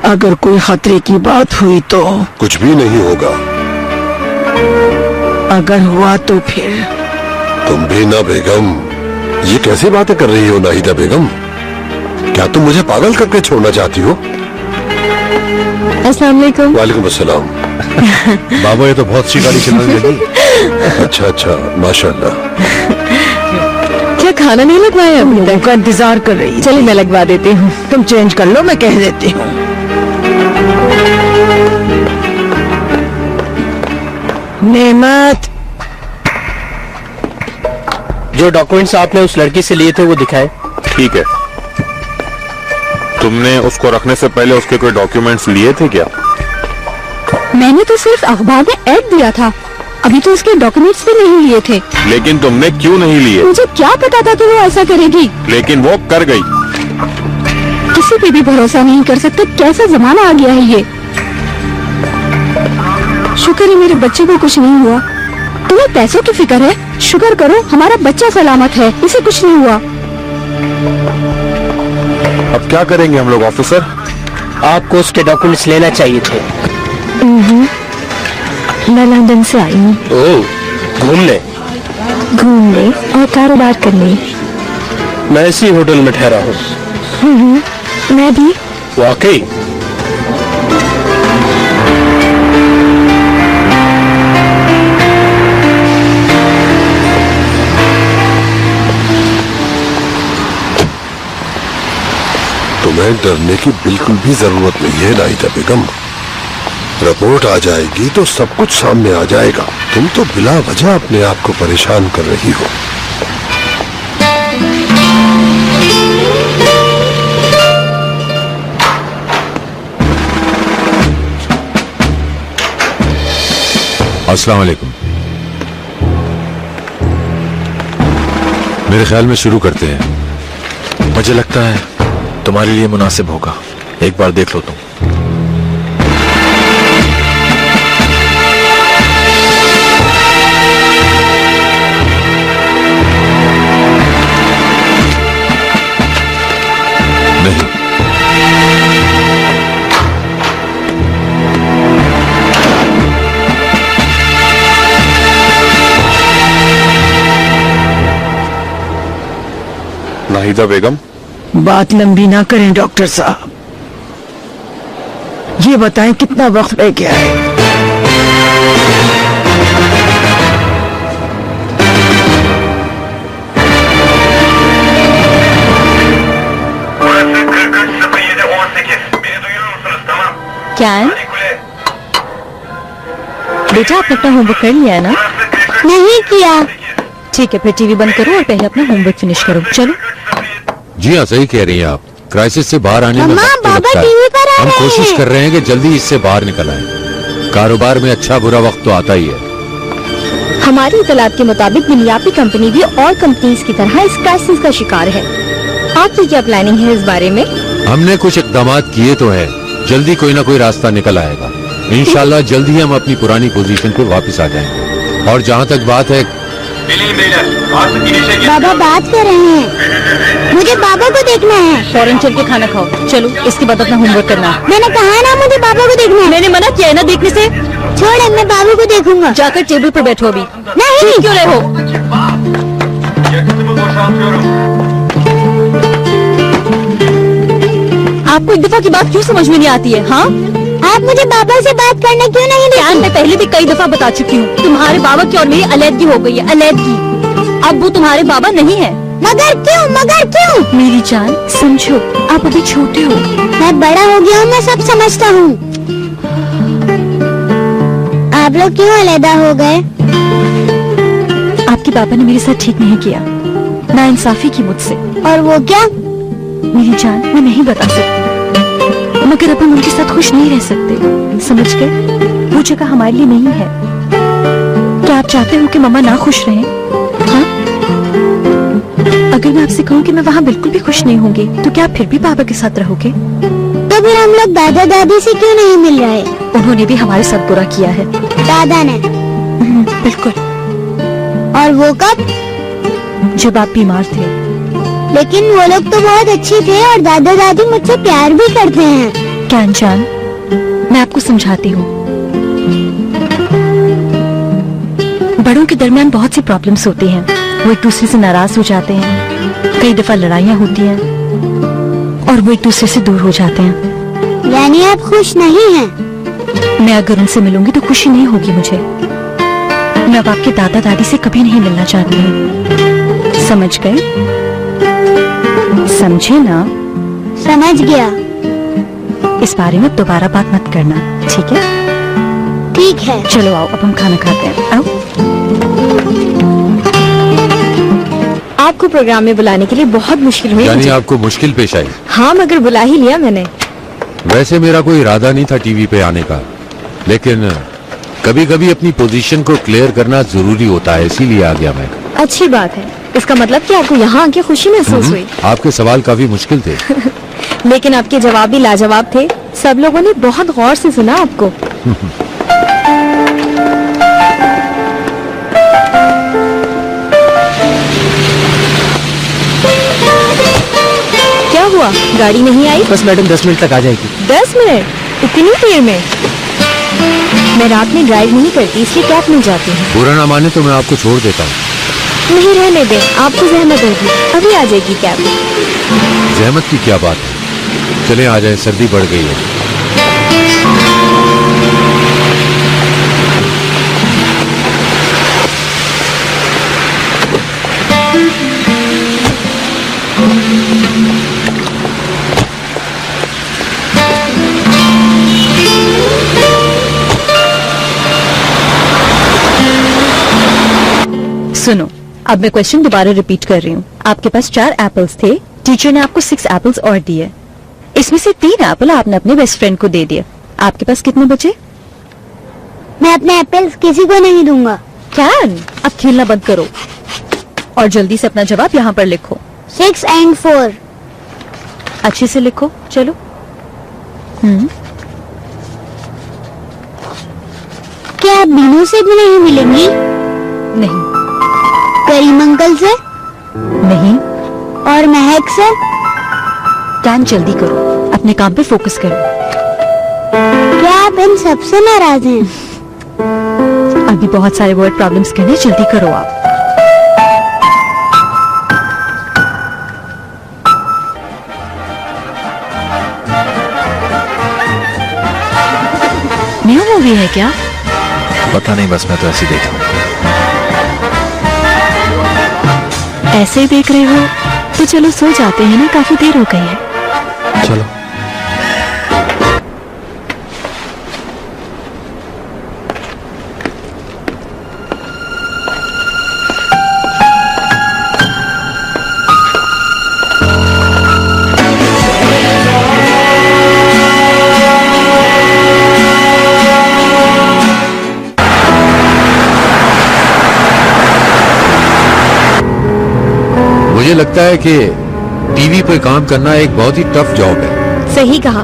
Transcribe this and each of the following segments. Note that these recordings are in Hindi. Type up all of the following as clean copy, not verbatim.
अगर कोई खतरे की बात हुई तो? कुछ भी नहीं होगा। अगर हुआ तो फिर? तुम भी ना बेगम, ये कैसी बातें कर रही हो नाहिदा बेगम? क्या तुम मुझे पागल करके छोड़ना चाहती हो? अस्सलाम वालेकुम। वालेकुम अस्सलाम। बाबा ये तो बहुत अच्छी गाड़ी चलाने लगी। अच्छा, माशाल्लाह। क्या खाना नहीं लगवाया अभी तक? का इंतजार कर रही। चलिए मैं लगवा देती हूँ। तुम चेंज कर लो, मैं कह देती हूँ। नेमत, जो डॉक्यूमेंट्स आपने उस लड़की से लिए थे वो दिखाए। ठीक है। तुमने उसको रखने से पहले उसके कोई डॉक्यूमेंट्स लिए थे क्या? मैंने तो सिर्फ अखबार में ऐड दिया था, अभी तो उसके डॉक्यूमेंट्स भी नहीं लिए थे। लेकिन तुमने क्यों नहीं लिए? मुझे क्या पता था कि वो ऐसा करेगी। लेकिन वो कर गई। किसी पे भी भरोसा नहीं कर सकते, कैसा जमाना आ गया है ये। शुक्र है मेरे बच्चे को कुछ नहीं हुआ। तुम्हें पैसों की फिक्र है? शुक्र करो हमारा बच्चा सलामत है, इसे कुछ नहीं हुआ। अब क्या करेंगे हम लोग ऑफिसर? आपको उसके डॉक्यूमेंट्स लेना चाहिए थे। मैं लंदन से आई हूँ ओह, घूमने? घूमने और कारोबार करने। मैं इसी होटल में ठहरा हूँ। मैं भी। वाकई? तुम्हें डरने की बिल्कुल भी जरूरत नहीं है नाहिदा बेगम। रिपोर्ट आ जाएगी तो सब कुछ सामने आ जाएगा। तुम तो बिला वजह अपने आप को परेशान कर रही हो। अस्सलाम वालेकुम। मेरे ख्याल में शुरू करते हैं। मुझे लगता है तुम्हारे लिए मुनासिब होगा। एक बार देख लो तुम। नहीं, नाहिदा बेगम, बात लंबी ना करें डॉक्टर साहब। ये बताएं कितना वक्त रह गया है? क्या है? बेटा आपने अपना होमवर्क कर लिया है ना? नहीं किया। ठीक है, फिर टीवी बंद करो और पहले अपना होमवर्क फिनिश करो। चलो। जी हाँ, सही कह रही हैं आप। क्राइसिस से बाहर आने में वक्त तो लगता टीवी है। पर आ हम रहे कोशिश हैं। कर रहे हैं कि जल्दी इससे बाहर निकल आए। कारोबार में अच्छा बुरा वक्त तो आता ही है। हमारी इतलात के मुताबिक मिनियापी कंपनी भी और कंपनीज की तरह इस क्राइसिस का शिकार है। आपकी क्या प्लानिंग है इस बारे में? हमने कुछ इकदाम किए तो है, जल्दी कोई ना कोई रास्ता निकल आएगा। इंशाल्लाह जल्दी ही हम अपनी पुरानी पोजीशन पे वापस आ जाएंगे। और जहाँ तक बात है, बाबा बात कर रहे हैं, मुझे बाबा को देखना है। फौरन चल के खाना खाओ। चलो, इसके बाद अपना होमवर्क करना। मैंने कहा ना मुझे बाबा को देखना है। मैंने मना किया है ना देखने से। छोड़, मैं बाबू को देखूंगा। जाकर टेबल पर बैठो अभी। नहीं, क्यों रहे हो? आपको एक दफा की बात क्यों समझ में नहीं आती है? हाँ, आप मुझे बाबा से बात करने क्यों नहीं देते? मैं पहले भी कई दफा बता चुकी हूँ, तुम्हारे बाबा की और मेरी अलहदगी हो गई है। अलहदगी। अब वो तुम्हारे बाबा नहीं है। मगर क्यों? मगर क्यों? मेरी जान समझो, आप अभी छोटे हो। मैं बड़ा हो गया हूँ, मैं सब समझता हूँ। आप लोग क्यों अलहदा हो गए? आपके पापा ने मेरे साथ ठीक नहीं किया, नाइंसाफी की मुझसे। और वो क्या? मेरी जान मैं नहीं बता सकती, मगर अब हम उनके साथ खुश नहीं रह सकते। समझ गए? वो जगह हमारे लिए नहीं है। क्या आप चाहते हो कि मम्मा ना खुश रहें? हाँ? अगर मैं आपसे कहूँ कि मैं वहाँ बिल्कुल भी खुश नहीं होंगी, तो क्या आप फिर भी पापा के साथ रहोगे? तो फिर हम लोग दादा दादी से क्यों नहीं मिल रहे? उन्होंने भी हमारे साथ बुरा किया है। दादा ने? बिल्कुल। और वो कब? जब आप बीमार थे। लेकिन वो लोग तो बहुत अच्छे थे और दादा दादी मुझसे प्यार भी करते हैं। क्या अनजान, मैं आपको समझाती हूँ। बड़ों के दरमियान बहुत सी प्रॉब्लम्स होती हैं, वो एक दूसरे से नाराज हो जाते हैं, कई दफा लड़ाइयाँ होती हैं और वो एक दूसरे से दूर हो जाते हैं। यानी आप खुश नहीं हैं? मैं अगर उनसे मिलूंगी तो खुशी नहीं होगी मुझे। मैं अब आपके दादा दादी से कभी नहीं मिलना चाहती हूँ, समझ गए? समझे ना? समझ गया। इस बारे में दोबारा बात मत करना, ठीक है? ठीक है। चलो आओ, अब हम खाना खाते हैं। आओ। आपको प्रोग्राम में बुलाने के लिए बहुत मुश्किल हुई यानी मुझे। आपको मुश्किल पेश आई? हाँ, मगर बुला ही लिया मैंने। वैसे मेरा कोई इरादा नहीं था टीवी पे आने का, लेकिन कभी कभी अपनी पोजीशन को क्लियर करना जरूरी होता है, इसीलिए आ गया मैं। अच्छी बात है, इसका मतलब कि आपको यहाँ आके खुशी महसूस हुई। आपके सवाल काफी मुश्किल थे। लेकिन आपके जवाब भी लाजवाब थे। सब लोगों ने बहुत गौर से सुना आपको। क्या हुआ, गाड़ी नहीं आई? बस मैडम 10 मिनट तक आ जाएगी। 10 मिनट? इतनी देर में? मैं रात में ड्राइव नहीं करती, इसलिए कैब मिल जाती है। बुरा ना माने तो मैं आपको छोड़ देता हूँ। नहीं, रहने दें, आपको जहमत होगी, अभी आ जाएगी कैब। जहमत की क्या बात है, चले आ जाए, सर्दी बढ़ गई है। सुनो, अब मैं क्वेश्चन दोबारा रिपीट कर रही हूँ। आपके पास 4 एप्पल्स थे, टीचर ने आपको 6 एप्पल्स और दिए। इसमें से 3 एप्पल आपने अपने बेस्ट फ्रेंड को दे दिए। आपके पास कितने बचे? मैं अपने एप्पल्स किसी को नहीं दूंगा। कैन, अब खेलना बंद करो और जल्दी से अपना जवाब यहाँ पर लिखो। 6 and 4। अच्छे से लिखो, चलो। क्या आप बीनू से भी नहीं मिलेंगी? नहीं। करीम अंकल से? नहीं। और महक से? कैन, जल्दी करो, अपने काम पे फोकस करो। क्या आप इन सबसे नाराज हैं? अभी बहुत सारे वर्ड प्रॉब्लम्स करने, जल्दी करो आप। न्यू मूवी है क्या? पता नहीं, बस मैं तो ऐसे ही देख रहा हूँ। ऐसे ही देख रहे हो तो चलो सो जाते हैं ना, काफी देर हो गई है। चलो। मुझे लगता है कि टीवी पे काम करना एक बहुत ही टफ जॉब है। सही कहा,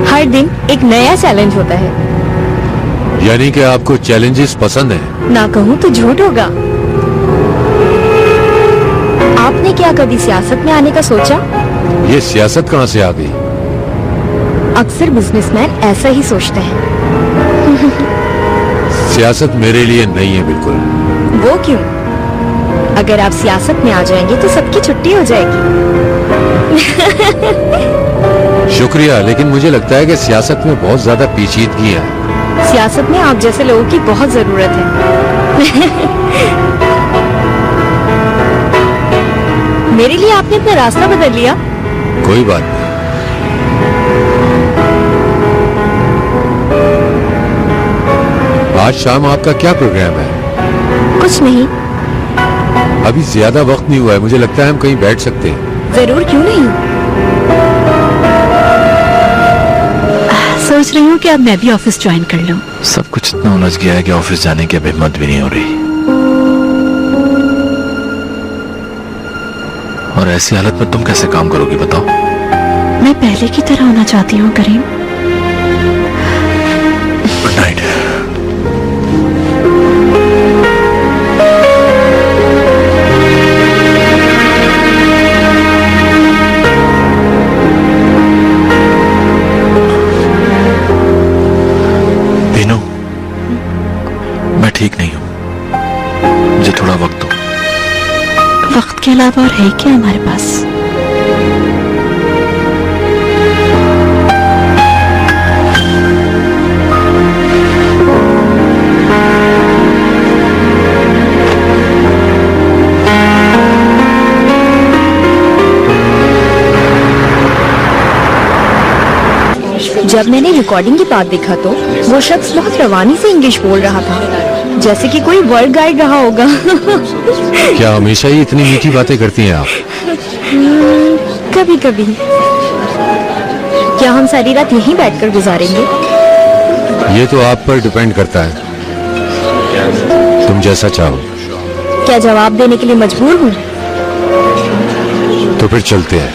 हर दिन एक नया चैलेंज होता है। यानी कि आपको चैलेंजेस पसंद हैं? ना कहूँ तो झूठ होगा। आपने क्या कभी सियासत में आने का सोचा? ये सियासत कहाँ से आ गई? अक्सर बिजनेसमैन ऐसा ही सोचते हैं। सियासत मेरे लिए नहीं है बिल्कुल। वो क्यों? अगर आप सियासत में आ जाएंगे तो सबकी छुट्टी हो जाएगी। शुक्रिया, लेकिन मुझे लगता है कि सियासत में बहुत ज्यादा पेचीदगी है। सियासत में आप जैसे लोगों की बहुत जरूरत है। मेरे लिए आपने अपना रास्ता बदल लिया। कोई बात नहीं। आज शाम आपका क्या प्रोग्राम है? कुछ नहीं। अभी ज्यादा वक्त नहीं हुआ है, मुझे लगता है हम कहीं बैठ सकते हैं। जरूर, क्यों नहीं। सोच रही हूँ कि अब मैं भी ऑफिस ज्वाइन कर लूँ। सब कुछ इतना उलझ गया है कि ऑफिस जाने की अब हिम्मत भी नहीं हो रही। और ऐसी हालत में तुम कैसे काम करोगी बताओ? मैं पहले की तरह होना चाहती हूँ करीम। Good night. वक्त के अलावा और है क्या हमारे पास? जब मैंने रिकॉर्डिंग के बाद देखा तो वो शख्स बहुत रवानी से इंग्लिश बोल रहा था, जैसे कि कोई वर्ल्ड गाइड रहा होगा। क्या हमेशा ही इतनी मीठी बातें करती हैं आप? कभी कभी। क्या हम सारी रात यहीं बैठकर गुजारेंगे? ये तो आप पर डिपेंड करता है, तुम जैसा चाहो। क्या जवाब देने के लिए मजबूर हूँ? तो फिर चलते हैं।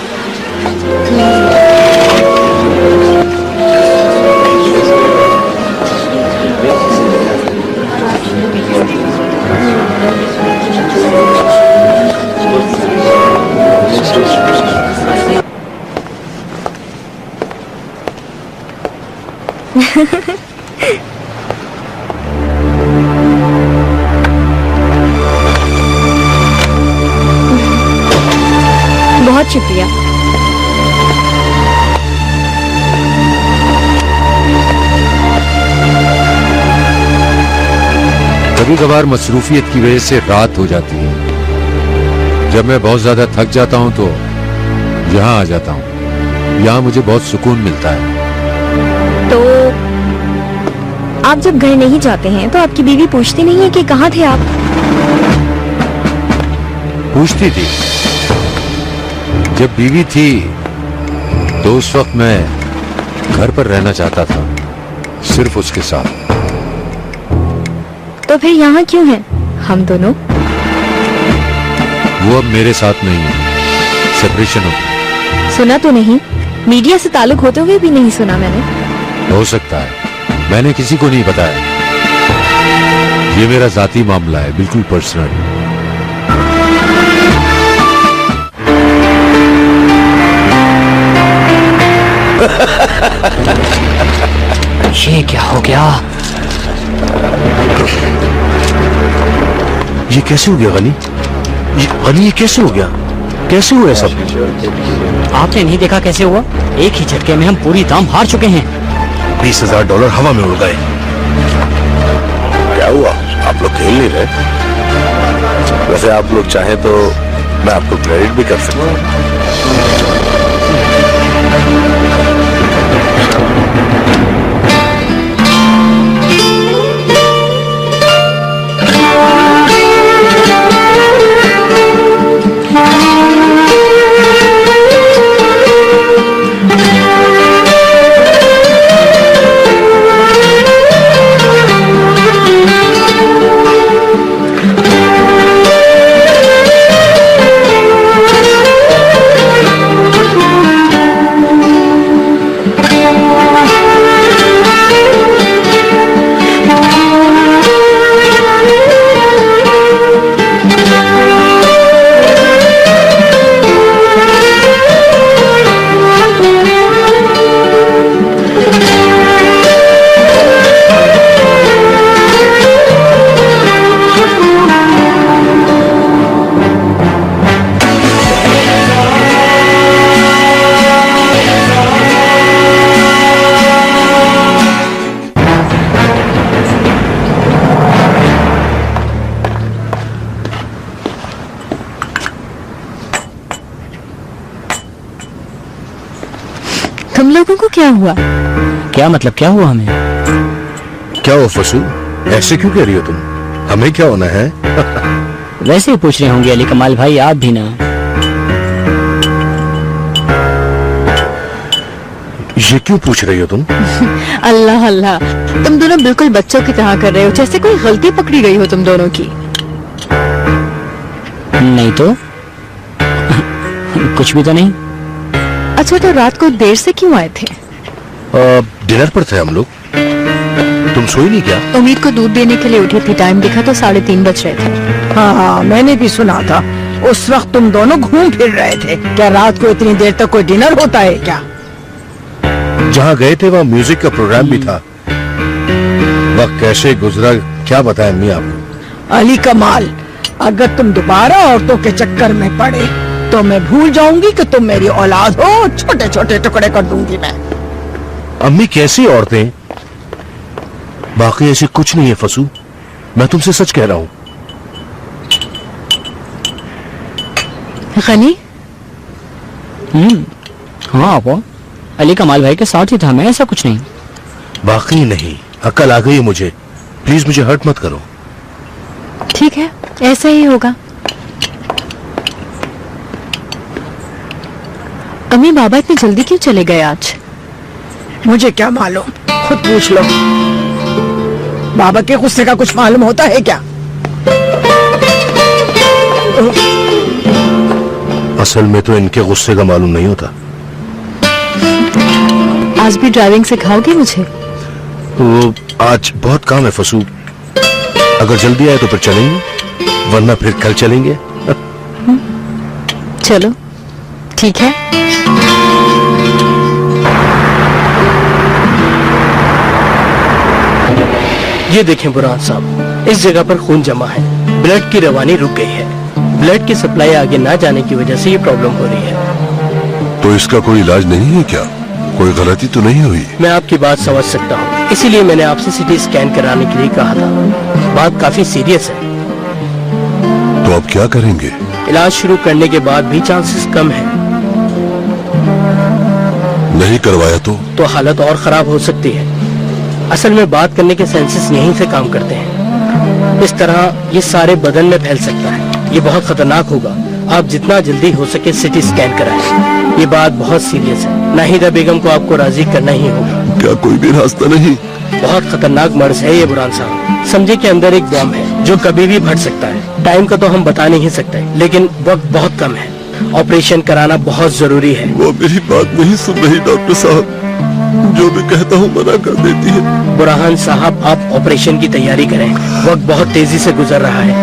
बहुत शुक्रिया। कभी कभार मसरूफियत की वजह से रात हो जाती है। जब मैं बहुत ज्यादा थक जाता हूँ तो यहाँ आ जाता हूँ। यहाँ मुझे बहुत सुकून मिलता है। तो आप जब घर नहीं जाते हैं तो आपकी बीवी पूछती नहीं है कि कहाँ थे आप? पूछती थी। जब बीवी थी तो उस वक्त मैं घर पर रहना चाहता था, सिर्फ उसके साथ। तो फिर यहाँ क्यों हैं हम दोनों? वो अब मेरे साथ नहीं है, सेपरेशन हो गई। सुना तो नहीं, मीडिया से ताल्लुक होते हुए भी नहीं सुना मैंने। हो सकता है, मैंने किसी को नहीं बताया। ये मेरा जाती मामला है, बिल्कुल पर्सनल। ये क्या हो गया? ये कैसे हो गया गनी? ये कैसे हो गया? कैसे हुआ सब? आपने नहीं देखा कैसे हुआ? एक ही झटके में हम पूरी दाम हार चुके हैं। $20,000 हवा में उड़ गए। क्या हुआ? आप लोग खेल नहीं रहे? वैसे आप लोग चाहें तो मैं आपको क्रेडिट भी कर सकता हूँ। तुम लोगों को क्या हुआ? क्या मतलब क्या हुआ हमें? क्या हुआ फसू? ऐसे क्यों कह रही हो तुम? हमें क्या होना है? वैसे ही पूछ रहे होंगे अली कमाल भाई, आप भी ना। ये क्यों पूछ रही हो तुम? अल्लाह अल्लाह, तुम दोनों बिल्कुल बच्चों की तरह कर रहे हो, जैसे कोई गलती पकड़ी गई हो तुम दोनों की। नहीं तो कुछ भी तो नहीं। अच्छा, तो रात को देर से क्यों आए थे? डिनर पर थे हम लोग। तुम सोई नहीं क्या? उम्मीद को दूध देने के लिए उठी थी, टाइम देखा तो 3:30 बज रहे थे। हाँ, मैंने भी सुना था। उस वक्त तुम दोनों घूम फिर रहे थे। क्या रात को इतनी देर तक कोई डिनर होता है क्या? जहाँ गए थे वहाँ म्यूजिक का प्रोग्राम भी था। वक्त कैसे गुजरा क्या बताएं अम्मी आपको। अली कमाल, अगर तुम दोबारा औरतों के चक्कर में पड़े तो मैं भूल जाऊंगी कि तुम मेरी औलाद हो। छोटे छोटे टुकड़े कर दूंगी मैं। अम्मी कैसी औरतें? बाकी ऐसी कुछ नहीं है फसू, मैं तुमसे सच कह रहा हूं। गनी? हाँ आपो, अली कमाल भाई के साथ ही था मैं, ऐसा कुछ नहीं। बाकी नहीं, अकल आ गई है मुझे। प्लीज मुझे हर्ट मत करो। ठीक है, ऐसा ही होगा। अम्मी बाबा इतनी जल्दी क्यों चले गए आज? मुझे क्या मालूम, खुद पूछ लो। बाबा के गुस्से का कुछ मालूम होता है क्या? असल में तो इनके गुस्से का मालूम नहीं होता। आज भी ड्राइविंग सिखाओगे मुझे? तो आज बहुत काम है फसू, अगर जल्दी आए तो फिर चलेंगे, वरना फिर कल चलेंगे। चलो ठीक है। ये देखें बुरहान साहब, इस जगह पर खून जमा है, ब्लड की रवानी रुक गई है। ब्लड की सप्लाई आगे ना जाने की वजह से ये प्रॉब्लम हो रही है। तो इसका कोई इलाज नहीं है क्या? कोई गलती तो नहीं हुई? मैं आपकी बात समझ सकता हूँ, इसीलिए मैंने आपसे सिटी स्कैन कराने के लिए कहा था। बात काफी सीरियस है। तो अब क्या करेंगे? इलाज शुरू करने के बाद भी चांसेस कम है। नहीं करवाया तो हालत और खराब हो सकती है। असल में बात करने के सेंसेस यहीं से काम करते हैं। इस तरह ये सारे बदन में फैल सकता है। ये बहुत खतरनाक होगा। आप जितना जल्दी हो सके सिटी स्कैन कराएं। ये बात बहुत सीरियस है। नाहिदा बेगम को आपको राजी करना ही होगा। क्या कोई भी रास्ता नहीं? बहुत खतरनाक मर्ज है ये बुरहान साहब। समझे कि अंदर एक बम है जो कभी भी फट सकता है। टाइम का तो हम बता नहीं सकते, लेकिन वक्त बहुत कम है। ऑपरेशन कराना बहुत जरूरी है। वो मेरी बात नहीं सुन रही डॉक्टर साहब, जो भी कहता हूँ मना कर देती है। बुरहान साहब, आप ऑपरेशन की तैयारी करें, वक्त बहुत तेजी से गुजर रहा है।